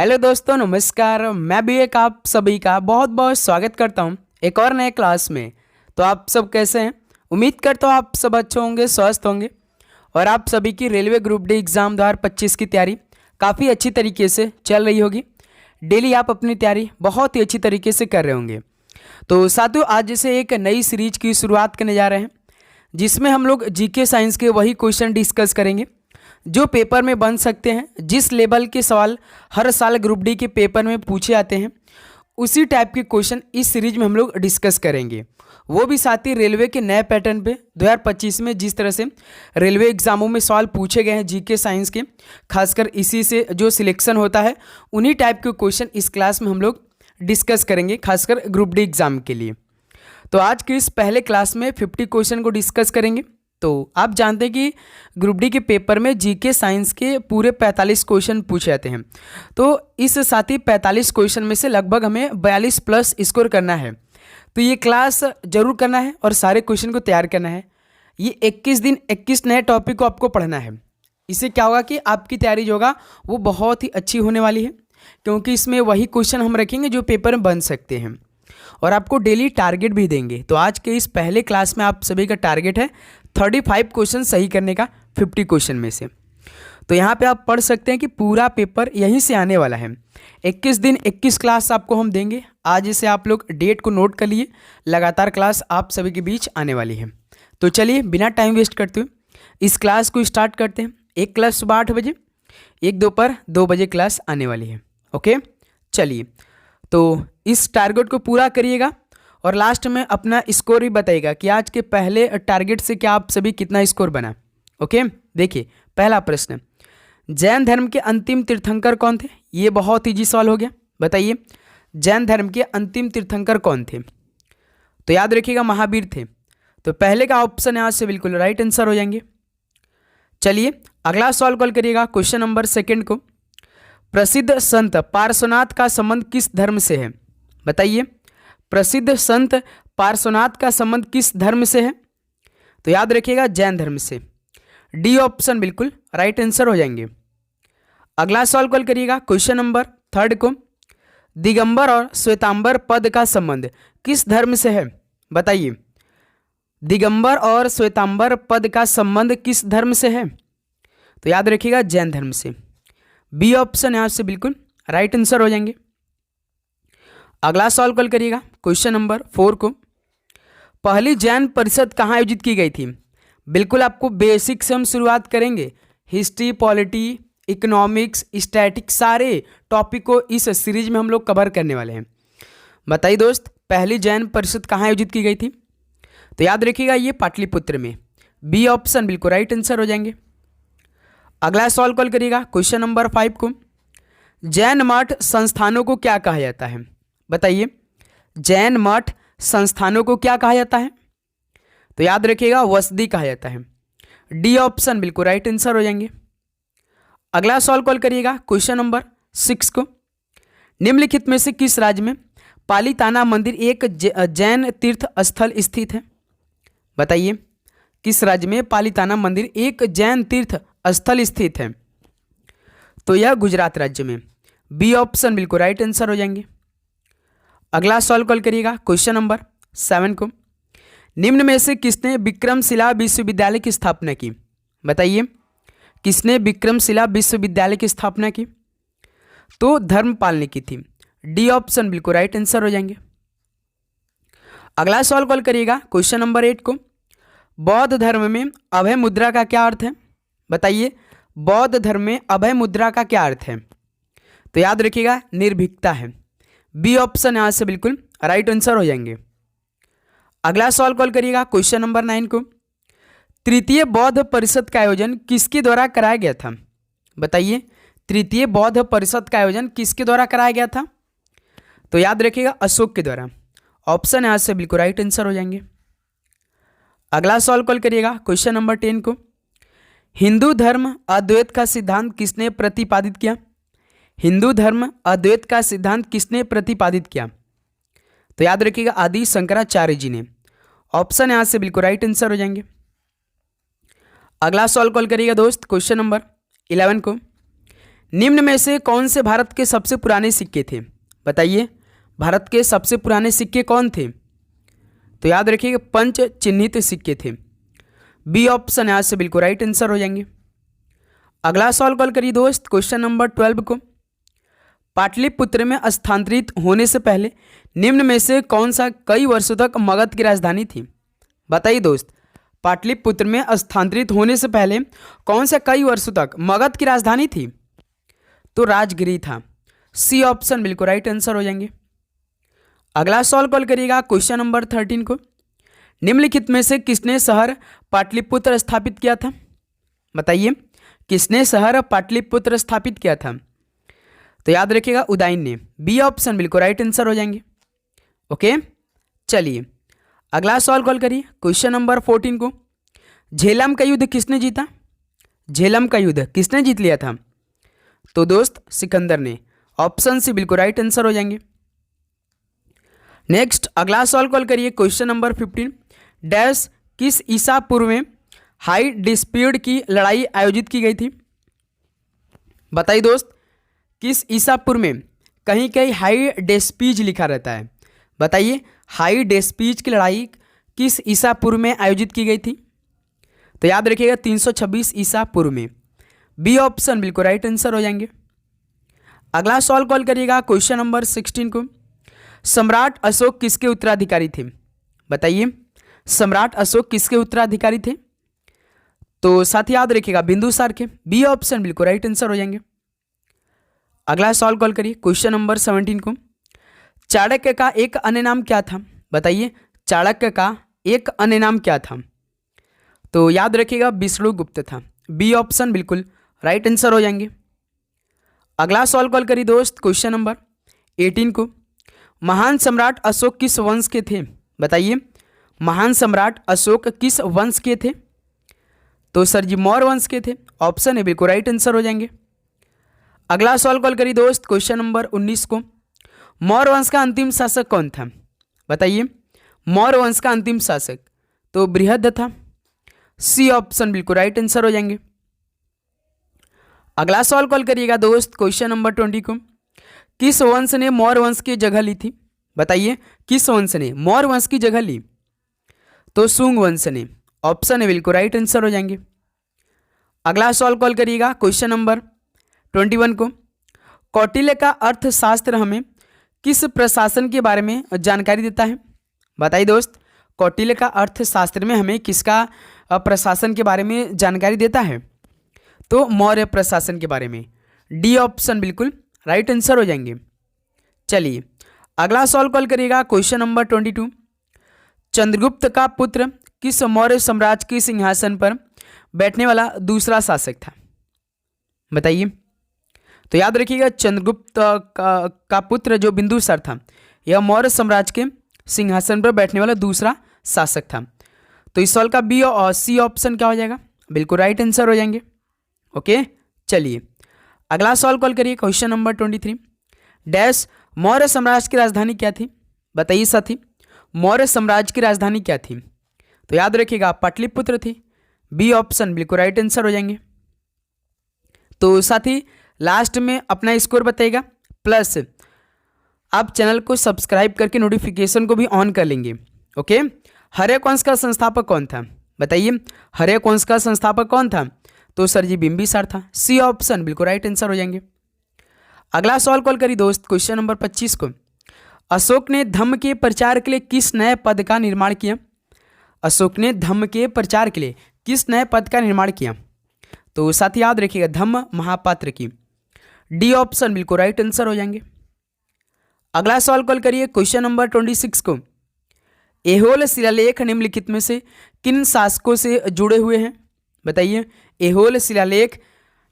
Hello दोस्तों, नमस्कार। मैं भी एक आप सभी का बहुत बहुत स्वागत करता हूं एक और नए क्लास में। तो आप सब कैसे हैं? उम्मीद करता हूं आप सब अच्छे होंगे, स्वस्थ होंगे और आप सभी की रेलवे ग्रुप डी एग्ज़ाम 2025 की तैयारी काफ़ी अच्छी तरीके से चल रही होगी। डेली आप अपनी तैयारी बहुत ही अच्छी तरीके से कर रहे होंगे। तो साथियों, आज से एक नई सीरीज की शुरुआत करने जा रहे हैं जिसमें हम लोग जीके साइंस के वही क्वेश्चन डिस्कस करेंगे जो पेपर में बन सकते हैं। जिस लेवल के सवाल हर साल ग्रुप डी के पेपर में पूछे जाते हैं उसी टाइप के क्वेश्चन इस सीरीज में हम लोग डिस्कस करेंगे। वो भी साथ ही रेलवे के नए पैटर्न पे 2025 में जिस तरह से रेलवे एग्जामों में सवाल पूछे गए हैं जीके साइंस के, खासकर इसी से जो सिलेक्शन होता है उन्हीं टाइप के क्वेश्चन इस क्लास में हम लोग डिस्कस करेंगे, खासकर ग्रुप डी एग्जाम के लिए। तो आज के इस पहले क्लास में 50 क्वेश्चन को डिस्कस करेंगे। तो आप जानते हैं कि ग्रुप डी के पेपर में जीके साइंस के पूरे 45 क्वेश्चन पूछे जाते हैं। तो इस साथ ही 45 क्वेश्चन में से लगभग हमें 42 प्लस स्कोर करना है। तो ये क्लास जरूर करना है और सारे क्वेश्चन को तैयार करना है। ये 21 दिन 21 नए टॉपिक को आपको पढ़ना है। इससे क्या होगा कि आपकी तैयारी जो होगा वो बहुत ही अच्छी होने वाली है, क्योंकि इसमें वही क्वेश्चन हम रखेंगे जो पेपर में बन सकते हैं और आपको डेली टारगेट भी देंगे। तो आज के इस पहले क्लास में आप सभी का टारगेट है 35 क्वेश्चन सही करने का 50 क्वेश्चन में से। तो यहाँ पे आप पढ़ सकते हैं कि पूरा पेपर यहीं से आने वाला है। 21 दिन 21 क्लास आपको हम देंगे। आज से आप लोग डेट को नोट कर लिए, लगातार क्लास आप सभी के बीच आने वाली है। तो चलिए बिना टाइम वेस्ट करते हुए इस क्लास को स्टार्ट करते हैं। एक क्लास सुबह 8 बजे, एक दोपहर 2 बजे क्लास आने वाली है। ओके, चलिए तो इस टारगेट को पूरा करिएगा और लास्ट में अपना स्कोर भी बताइएगा कि आज के पहले टारगेट से क्या आप सभी कितना स्कोर बना। ओके, देखिए पहला प्रश्न, जैन धर्म के अंतिम तीर्थंकर कौन थे? ये बहुत इजी सवाल हो गया। बताइए जैन धर्म के अंतिम तीर्थंकर कौन थे? तो याद रखिएगा महावीर थे। तो पहले का ऑप्शन यहाँ से बिल्कुल राइट आंसर हो जाएंगे। चलिए अगला सवाल कॉल करिएगा, क्वेश्चन नंबर 2 को। प्रसिद्ध संत पार्श्वनाथ का संबंध किस धर्म से है? बताइए प्रसिद्ध संत पार्श्वनाथ का संबंध किस धर्म से है? तो याद रखिएगा जैन धर्म से। डी ऑप्शन बिल्कुल राइट आंसर हो जाएंगे। अगला सवाल कॉल करिएगा, क्वेश्चन नंबर 3 को। दिगंबर और श्वेतांबर पद का संबंध किस धर्म से है? बताइए दिगंबर और श्वेतांबर पद का संबंध किस धर्म से है? तो याद रखिएगा जैन धर्म से। बी ऑप्शन यहां से बिल्कुल राइट आंसर हो जाएंगे। अगला सवाल कॉल करिएगा, क्वेश्चन नंबर 4 को। पहली जैन परिषद कहाँ आयोजित की गई थी? बिल्कुल आपको बेसिक से हम शुरुआत करेंगे। हिस्ट्री, पॉलिटी, इकोनॉमिक्स, स्टैटिक्स सारे टॉपिक को इस सीरीज में हम लोग कवर करने वाले हैं। बताइए दोस्त, पहली जैन परिषद कहाँ आयोजित की गई थी? तो याद रखिएगा ये पाटलिपुत्र में। बी ऑप्शन बिल्कुल राइट आंसर हो जाएंगे। अगला सवाल कॉल करिएगा, क्वेश्चन नंबर 5 को। जैन मठ संस्थानों को क्या कहा जाता है? बताइए जैन मठ संस्थानों को क्या कहा जाता है? तो याद रखिएगा वसदी कहा जाता है। डी ऑप्शन बिल्कुल राइट आंसर हो जाएंगे। अगला सवाल कॉल करिएगा, क्वेश्चन नंबर 6 को। निम्नलिखित में से किस राज्य में पालीताना मंदिर एक जैन तीर्थ स्थल स्थित है? बताइए किस राज्य में पालीताना मंदिर एक जैन तीर्थ स्थल स्थित है? तो यह गुजरात राज्य में। बी ऑप्शन बिल्कुल राइट आंसर हो जाएंगे। अगला सवाल कॉल करिएगा, क्वेश्चन नंबर 7 को। निम्न में से किसने विक्रमशिला विश्वविद्यालय की स्थापना की? बताइए किसने विक्रमशिला विश्वविद्यालय की स्थापना की? तो धर्मपाल ने की थी। डी ऑप्शन बिल्कुल राइट आंसर हो जाएंगे। अगला सवाल कॉल करिएगा, क्वेश्चन नंबर 8 को। बौद्ध धर्म में अभय मुद्रा का क्या अर्थ है? बताइए बौद्ध धर्म में अभय मुद्रा का क्या अर्थ है? तो याद रखिएगा निर्भीकता है। बी ऑप्शन यहां से बिल्कुल राइट आंसर हो जाएंगे। अगला सवाल कॉल करिएगा, क्वेश्चन नंबर 9 को। तृतीय बौद्ध परिषद का आयोजन किसके द्वारा कराया गया था? बताइए तृतीय बौद्ध परिषद का आयोजन किसके द्वारा कराया गया था? तो याद रखिएगा अशोक के द्वारा। ऑप्शन यहां से बिल्कुल राइट आंसर हो जाएंगे। अगला सवाल कॉल करिएगा, क्वेश्चन नंबर 10 को। हिंदू धर्म अद्वैत का सिद्धांत किसने प्रतिपादित किया? हिंदू धर्म अद्वैत का सिद्धांत किसने प्रतिपादित किया? तो याद रखिएगा आदि शंकराचार्य जी ने। ऑप्शन यहां से बिल्कुल राइट आंसर हो जाएंगे। अगला सवाल कॉल करिएगा दोस्त, क्वेश्चन नंबर 11 को। निम्न में से कौन से भारत के सबसे पुराने सिक्के थे? बताइए, भारत के सबसे पुराने सिक्के कौन थे? तो याद रखिएगा पंच चिन्हित सिक्के थे। बी ऑप्शन यहाँ से बिल्कुल राइट आंसर हो जाएंगे। अगला सवाल कॉल करिए दोस्त, क्वेश्चन नंबर 12 को। पाटलिपुत्र में स्थानांतरित होने से पहले निम्न में से कौन सा कई वर्षों तक मगध की राजधानी थी? बताइए दोस्त, पाटलिपुत्र में स्थानांतरित होने से पहले कौन सा कई वर्षों तक मगध की राजधानी थी? तो राजगिरी था। सी ऑप्शन बिल्कुल राइट आंसर हो जाएंगे। अगला सवाल कॉल करिएगा, क्वेश्चन नंबर 13 को। निम्नलिखित में से किसने शहर पाटलिपुत्र स्थापित किया था? बताइए, किसने शहर पाटलिपुत्र स्थापित किया था? तो याद रखिएगा उदयन ने। बी ऑप्शन बिल्कुल राइट आंसर हो जाएंगे। ओके, चलिए अगला सवाल कॉल करिए, क्वेश्चन नंबर 14 को। झेलम का युद्ध किसने जीता? झेलम का युद्ध किसने जीत लिया था? तो दोस्त सिकंदर ने। ऑप्शन सी बिल्कुल राइट आंसर हो जाएंगे। नेक्स्ट अगला सवाल कॉल करिए, क्वेश्चन नंबर 15। डैश किस ईसा पूर्व में हाई डिस्प्यूट की लड़ाई आयोजित की गई थी? बताइए दोस्त, किस ईसा पूर्व में कहीं कहीं हाई डेस्पीज लिखा रहता है? बताइए, हाई डेस्पीज की लड़ाई किस ईसा पूर्व में आयोजित की गई थी? तो याद रखिएगा 326 ईसा पूर्व में। बी ऑप्शन बिल्कुल राइट आंसर हो जाएंगे। अगला सवाल कॉल करिएगा, क्वेश्चन नंबर 16 को। सम्राट अशोक किसके उत्तराधिकारी थे? बताइए, सम्राट अशोक किसके उत्तराधिकारी थे? तो साथ ही याद रखिएगा बिंदुसार के। बी ऑप्शन बिल्कुल राइट आंसर हो जाएंगे। अगला सवाल कॉल करिए, क्वेश्चन नंबर 17 को। चाणक्य का एक अन्य नाम क्या था? बताइए, चाणक्य का एक अन्य नाम क्या था? तो याद रखिएगा विष्णुगुप्त था। बी ऑप्शन बिल्कुल राइट आंसर हो जाएंगे। अगला सवाल कॉल करिए दोस्त, क्वेश्चन नंबर 18 को। महान सम्राट अशोक किस वंश के थे? बताइए, महान सम्राट अशोक किस वंश के थे? तो सर जी मौर्य वंश के थे। ऑप्शन है बिल्कुल राइट आंसर हो जाएंगे। अगला सवाल कॉल करिए दोस्त, क्वेश्चन नंबर 19 को। मौर्य वंश का अंतिम शासक कौन था? बताइए, मौर्य वंश का अंतिम शासक तो बृहद था। सी ऑप्शन बिल्कुल राइट आंसर हो जाएंगे। अगला सवाल कॉल करिएगा दोस्त, क्वेश्चन नंबर 20 को। किस वंश ने मौर्य वंश की जगह ली थी? बताइए, किस वंश ने मौर्य वंश की जगह ली? तो शुंग वंश ने। ऑप्शन है बिल्कुल राइट आंसर हो जाएंगे। अगला सवाल कॉल करिएगा, क्वेश्चन नंबर 21 को। कौटिल्य का अर्थशास्त्र हमें किस प्रशासन के बारे में जानकारी देता है? बताइए दोस्त, कौटिल्य का अर्थशास्त्र में हमें किसका प्रशासन के बारे में जानकारी देता है? तो मौर्य प्रशासन के बारे में। डी ऑप्शन बिल्कुल राइट आंसर हो जाएंगे। चलिए अगला सवाल कॉल करिएगा, क्वेश्चन नंबर 22। चंद्रगुप्त का पुत्र किस मौर्य साम्राज्य के सिंहासन पर बैठने वाला दूसरा शासक था? बताइए। तो याद रखिएगा चंद्रगुप्त का पुत्र जो बिंदुसार था, यह मौर्य साम्राज्य के सिंहासन पर बैठने वाला दूसरा शासक था। तो इस सवाल का बी और सी ऑप्शन क्या हो जाएगा? बिल्कुल राइट आंसर हो जाएंगे। ओके, चलिए अगला सवाल कॉल करिए, क्वेश्चन नंबर 23। डैश मौर्य साम्राज्य की राजधानी क्या थी? बताइए साथी, मौर्य साम्राज्य की राजधानी क्या थी? तो याद रखिएगा पाटलिपुत्र थी। बी ऑप्शन बिल्कुल राइट आंसर हो जाएंगे। तो साथी लास्ट में अपना स्कोर बताइएगा, प्लस आप चैनल को सब्सक्राइब करके नोटिफिकेशन को भी ऑन कर लेंगे। ओके, हर्यक वंश का संस्थापक कौन था? बताइए, हर्यक वंश का संस्थापक कौन था? तो सर जी बिंबिसार था। सी ऑप्शन बिल्कुल राइट आंसर हो जाएंगे। अगला सवाल कॉल करिए दोस्त, क्वेश्चन नंबर 25 को। अशोक ने धम्म के प्रचार के लिए किस नए पद का निर्माण किया? अशोक ने धम्म के प्रचार के लिए किस नए पद का निर्माण किया? तो साथ ही याद रखिएगा धम्म महापात्र की। डी ऑप्शन बिल्कुल राइट आंसर हो जाएंगे। अगला सवाल कॉल करिए, क्वेश्चन नंबर 26 को। ऐहोल शिलालेख निम्नलिखित में से किन शासकों से जुड़े हुए हैं? बताइए, ऐहोल शिलालेख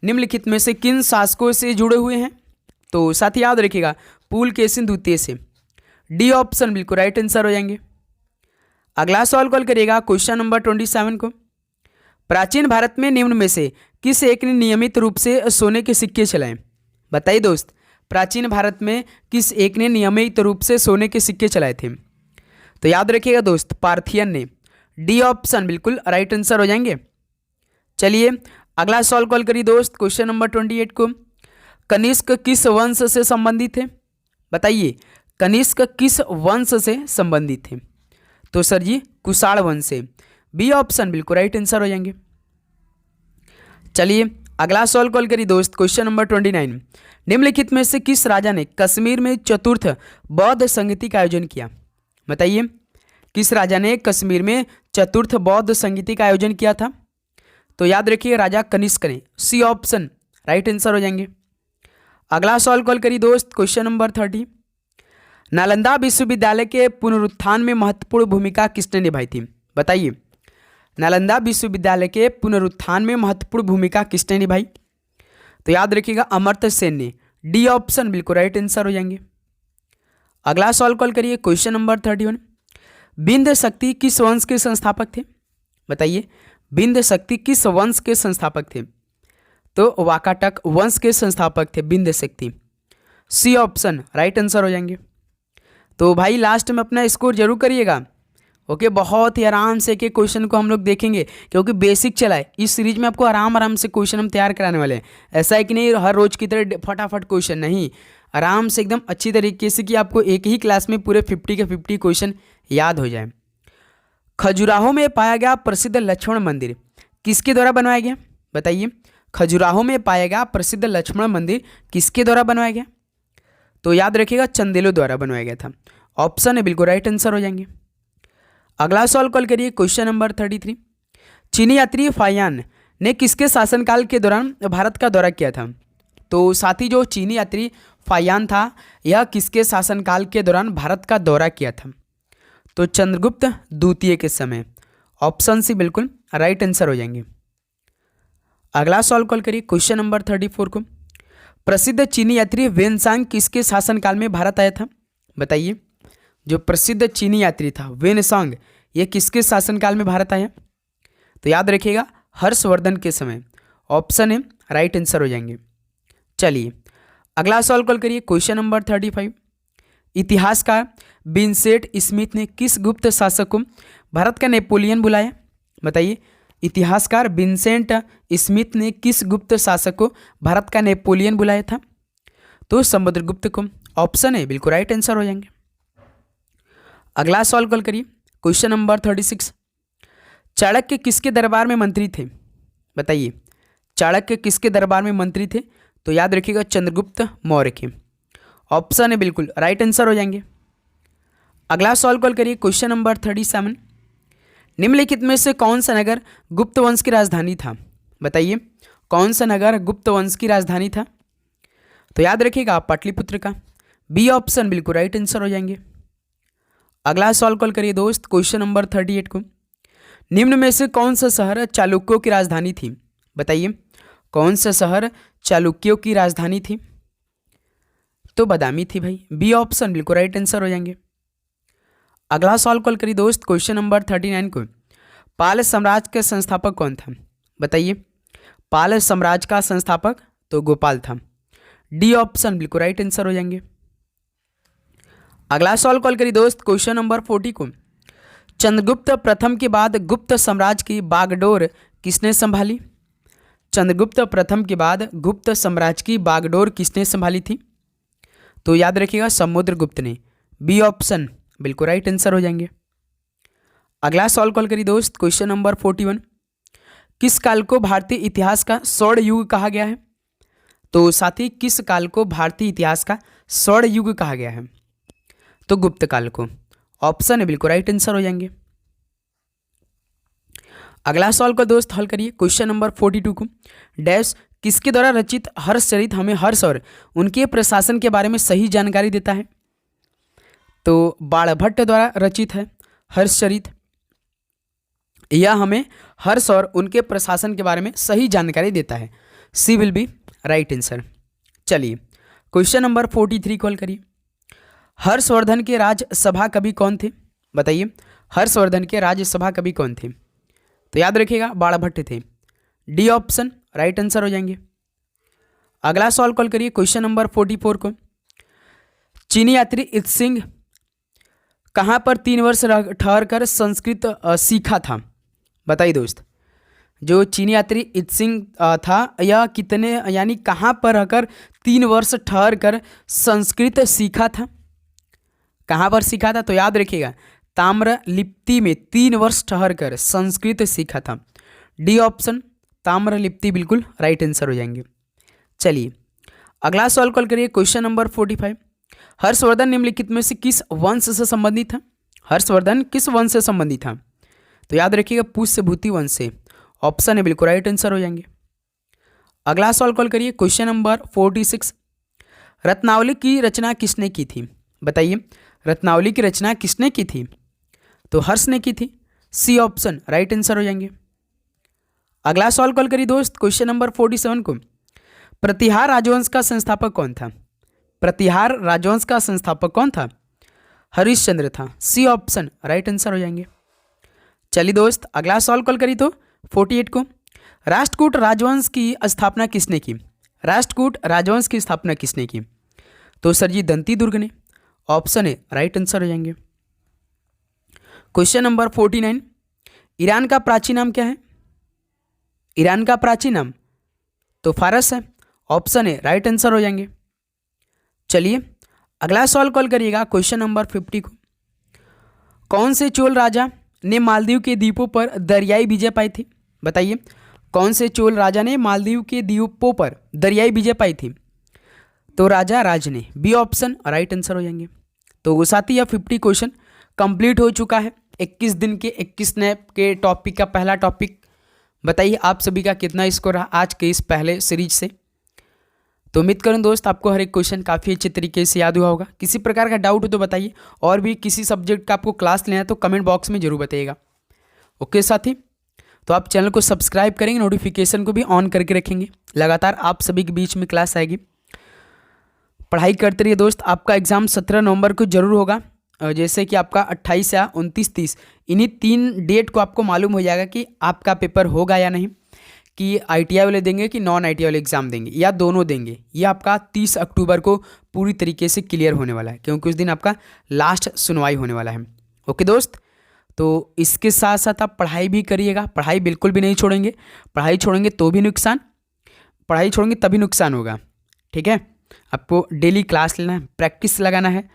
निम्नलिखित में से किन शासकों से जुड़े हुए हैं? तो साथ ही याद रखिएगा पुलकेशिन द्वितीय से। डी ऑप्शन बिल्कुल राइट आंसर हो जाएंगे। अगला सवाल कॉल करिएगा, क्वेश्चन नंबर 27 को। प्राचीन भारत में निम्न में से किस एक ने नियमित रूप से सोने के सिक्के चलाए? बताइए दोस्त, प्राचीन भारत में किस एक ने नियमित रूप से सोने के सिक्के चलाए थे? तो याद रखिएगा दोस्त पार्थियन ने। डी ऑप्शन बिल्कुल राइट आंसर हो जाएंगे। चलिए अगला सवाल कॉल करिए दोस्त, क्वेश्चन नंबर 28 को। कनिष्क किस वंश से संबंधित थे? बताइए, कनिष्क किस वंश से संबंधित थे? तो सर जी कुषाण वंश से। बी ऑप्शन बिल्कुल राइट आंसर हो जाएंगे। चलिए अगला सवाल कॉल करिए दोस्त, क्वेश्चन नंबर 29। निम्नलिखित में से किस राजा ने कश्मीर में चतुर्थ बौद्ध संगीति का आयोजन किया? बताइए, किस राजा ने कश्मीर में चतुर्थ बौद्ध संगीति का आयोजन किया था? तो याद रखिए राजा कनिष्क ने। सी ऑप्शन राइट आंसर हो जाएंगे। अगला सवाल कॉल करिए दोस्त, क्वेश्चन नंबर 30। नालंदा विश्वविद्यालय के पुनरुत्थान में महत्वपूर्ण भूमिका किसने निभाई थी? बताइए, नालंदा विश्वविद्यालय के पुनरुत्थान में महत्वपूर्ण भूमिका किसने निभाई? तो याद रखिएगा अमर्त्य सेन ने। डी ऑप्शन बिल्कुल राइट आंसर हो जाएंगे। अगला सवाल कॉल करिए, क्वेश्चन नंबर 31। बिंद शक्ति किस वंश के संस्थापक थे? बताइए, बिंद शक्ति किस वंश के संस्थापक थे? तो वाकाटक वंश के संस्थापक थे बिंद शक्ति। सी ऑप्शन राइट आंसर हो जाएंगे। तो भाई लास्ट में अपना स्कोर जरूर करिएगा। ओके, बहुत ही आराम से के क्वेश्चन को हम लोग देखेंगे क्योंकि बेसिक चला है। इस सीरीज में आपको आराम आराम से क्वेश्चन हम तैयार कराने वाले हैं। ऐसा है कि नहीं हर रोज की तरह फटाफट क्वेश्चन, नहीं, आराम से एकदम अच्छी तरीके से कि आपको एक ही क्लास में पूरे 50 के 50 क्वेश्चन याद हो जाए। खजुराहो में पाया गया प्रसिद्ध लक्ष्मण मंदिर किसके द्वारा बनवाया गया? बताइए, खजुराहो में पाया गया प्रसिद्ध लक्ष्मण मंदिर किसके द्वारा बनवाया गया? तो याद रखिएगा चंदेलो द्वारा बनवाया गया था। ऑप्शन है बिल्कुल राइट आंसर हो जाएंगे। अगला सवाल कॉल करिए, क्वेश्चन नंबर 33। चीनी यात्री फायान ने किसके शासनकाल के दौरान भारत का दौरा किया था? तो साथी जो चीनी यात्री फायान था यह किसके शासनकाल के दौरान भारत का दौरा किया था? तो चंद्रगुप्त द्वितीय के समय। ऑप्शन सी बिल्कुल राइट आंसर हो जाएंगे। अगला सवाल कॉल करिए, क्वेश्चन नंबर 34 को। प्रसिद्ध चीनी यात्री वेनसांग किसके शासनकाल में भारत आया था? बताइए, जो प्रसिद्ध चीनी यात्री था वेनसांग ये किसके शासनकाल में भारत आया? तो याद रखिएगा हर्षवर्धन के समय। ऑप्शन है राइट आंसर हो जाएंगे। चलिए अगला सवाल कॉल करिए, क्वेश्चन नंबर 35। इतिहासकार विंसेंट स्मिथ ने किस गुप्त शासक को भारत का नेपोलियन बुलाया? बताइए, इतिहासकार विंसेंट स्मिथ ने किस गुप्त शासक को भारत का नेपोलियन बुलाया था? तो समुद्रगुप्त को। ऑप्शन है बिल्कुल राइट आंसर हो जाएंगे। अगला सवाल कॉल करिए, क्वेश्चन नंबर 36। चाणक्य किसके दरबार में मंत्री थे? बताइए, चाणक्य किसके दरबार में मंत्री थे? तो याद रखिएगा चंद्रगुप्त मौर्य के। ऑप्शन है बिल्कुल राइट आंसर हो जाएंगे। अगला सवाल कॉल करिए, क्वेश्चन नंबर 37। निम्नलिखित में से कौन सा नगर गुप्त वंश की राजधानी था? बताइए, कौन सा नगर गुप्त वंश की राजधानी था? तो याद रखिएगा पाटलिपुत्र का। बी ऑप्शन बिल्कुल राइट आंसर हो जाएंगे। अगला सवाल कॉल करिए दोस्त, क्वेश्चन नंबर 38 को। निम्न में से कौन सा शहर चालुक्यों की राजधानी थी? बताइए, कौन सा शहर चालुक्यों की राजधानी थी? तो बादामी थी भाई। बी ऑप्शन बिल्कुल राइट आंसर हो जाएंगे। अगला सवाल कॉल करिए दोस्त, क्वेश्चन नंबर 39 को। पाल साम्राज्य का संस्थापक कौन था? बताइए, पाल साम्राज्य का संस्थापक तो गोपाल था। डी ऑप्शन बिल्कुल राइट आंसर हो जाएंगे। अगला सवाल कॉल करिए दोस्त, क्वेश्चन नंबर 40 को। चंद्रगुप्त प्रथम के बाद गुप्त साम्राज्य की बागडोर किसने संभाली? चंद्रगुप्त प्रथम के बाद गुप्त साम्राज्य की बागडोर किसने संभाली थी? तो याद रखिएगा समुद्रगुप्त ने। बी ऑप्शन बिल्कुल राइट आंसर हो जाएंगे। अगला सवाल कॉल करिए दोस्त, क्वेश्चन नंबर 41। किस काल को भारतीय इतिहास का स्वर्ण युग कहा गया है? तो साथी किस काल को भारतीय इतिहास का स्वर्ण युग कहा गया है? तो गुप्त काल को। ऑप्शन है बिल्कुल राइट आंसर हो जाएंगे। अगला सवाल को दोस्त हल करिए, क्वेश्चन नंबर 42 को। डैश किसके द्वारा रचित हर्षचरित हमें हर्ष और उनके प्रशासन के बारे में सही जानकारी देता है? तो बाणभट्ट द्वारा रचित है हर्षचरित। यह हमें हर्ष और उनके प्रशासन के बारे में सही जानकारी देता है। सी विल बी राइट आंसर। चलिए क्वेश्चन नंबर 43 कॉल करिए। हर्षवर्धन के राज्यसभा कवि कौन थे? बताइए, हर्षवर्धन के राज्यसभा कवि कौन थे? तो याद रखिएगा बाणभट्ट थे। डी ऑप्शन राइट आंसर हो जाएंगे। अगला सवाल कॉल करिए, क्वेश्चन नंबर 44 को। चीनी यात्री इत्सिंग कहाँ पर 3 वर्ष ठहर कर संस्कृत सीखा था? बताइए दोस्त, जो चीनी यात्री इत्सिंग था, यह कितने यानी कहाँ पर रहकर 3 वर्ष ठहर कर संस्कृत सीखा था? कहाँ पर सीखा था? तो याद रखिएगा, ताम्रलिप्ति में 3 वर्ष ठहर कर संस्कृत सीखा था। डी ऑप्शन ताम्रलिप्ति बिल्कुल राइट आंसर हो जाएंगे। चलिए अगला सवाल कॉल करिए, क्वेश्चन नंबर 45। हर्षवर्धन निम्नलिखित में से किस वंश से संबंधित था? हर्षवर्धन किस वंश से संबंधित था? तो याद रखिएगा पुष्यभूति वंश से। ऑप्शन है बिल्कुल राइट आंसर हो जाएंगे। अगला सवाल कॉल करिए, क्वेश्चन नंबर 46। रत्नावली की रचना किसने की थी? बताइए, रत्नावली की रचना किसने की थी? तो हर्ष ने की थी। सी ऑप्शन राइट आंसर हो जाएंगे। अगला सवाल कॉल करिए दोस्त, क्वेश्चन नंबर 47 को। प्रतिहार राजवंश का संस्थापक कौन था? प्रतिहार राजवंश का संस्थापक कौन था? हरिश्चंद्र था। सी ऑप्शन राइट आंसर हो जाएंगे। चलिए दोस्त अगला सवाल कॉल करिए तो 48 को। राष्ट्रकूट राजवंश की स्थापना किसने की? राष्ट्रकूट राजवंश की स्थापना किसने की? तो सर जी दंती दुर्ग ने। ऑप्शन है राइट आंसर हो जाएंगे। Question number 49। ईरान का प्राचीन नाम क्या है? ईरान का प्राचीन नाम तो फारस है। ऑप्शन है राइट आंसर हो जाएंगे। चलिए अगला सवाल कॉल करिएगा, क्वेश्चन नंबर 50 को। कौन से चोल राजा ने मालदीव के द्वीपों पर दरियाई विजय पाई थी? बताइए, कौन से चोल राजा ने मालदीव के द्वीपों पर दरियाई विजय पाई थी? तो राजा राज ने। बी ऑप्शन राइट आंसर हो जाएंगे। तो साथ ही यह 50 क्वेश्चन कंप्लीट हो चुका है। 21 दिन के 21 नैप के टॉपिक का पहला टॉपिक। बताइए आप सभी का कितना स्कोर रहा आज के इस पहले सीरीज से। तो उम्मीद करूँ दोस्त आपको हर एक क्वेश्चन काफ़ी अच्छे तरीके से याद हुआ होगा। किसी प्रकार का डाउट हो तो बताइए, और भी किसी सब्जेक्ट का आपको क्लास लेना है तो कमेंट बॉक्स में जरूर बताइएगा। ओके साथी, तो आप चैनल को सब्सक्राइब करेंगे, नोटिफिकेशन को भी ऑन करके रखेंगे। लगातार आप सभी के बीच में क्लास आएगी। पढ़ाई करते रहिए दोस्त। आपका एग्ज़ाम 17 नवंबर को जरूर होगा। जैसे कि आपका 28 या 29, 30 इन्हीं 3 डेट को आपको मालूम हो जाएगा कि आपका पेपर होगा या नहीं, कि ITI वाले देंगे कि नॉन ITI वाले एग्ज़ाम देंगे या दोनों देंगे। ये आपका 30 अक्टूबर को पूरी तरीके से क्लियर होने वाला है, क्योंकि उस दिन आपका लास्ट सुनवाई होने वाला है। ओके दोस्त, तो इसके साथ साथ आप पढ़ाई भी करिएगा। पढ़ाई बिल्कुल भी नहीं छोड़ेंगे। पढ़ाई छोड़ेंगे तो भी नुकसान, पढ़ाई छोड़ेंगे तभी नुकसान होगा। ठीक है, आपको डेली क्लास लेना है, प्रैक्टिस लगाना है,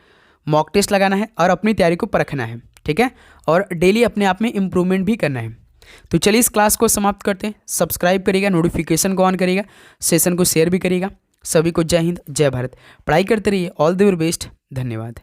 मॉक टेस्ट लगाना है और अपनी तैयारी को परखना है। ठीक है, और डेली अपने आप में इम्प्रूवमेंट भी करना है। तो चलिए इस क्लास को समाप्त करते हैं। सब्सक्राइब करिएगा, नोटिफिकेशन को ऑन करिएगा, सेशन को शेयर भी करिएगा। सभी को जय हिंद, जय भारत। पढ़ाई करते रहिए। All the very best. धन्यवाद।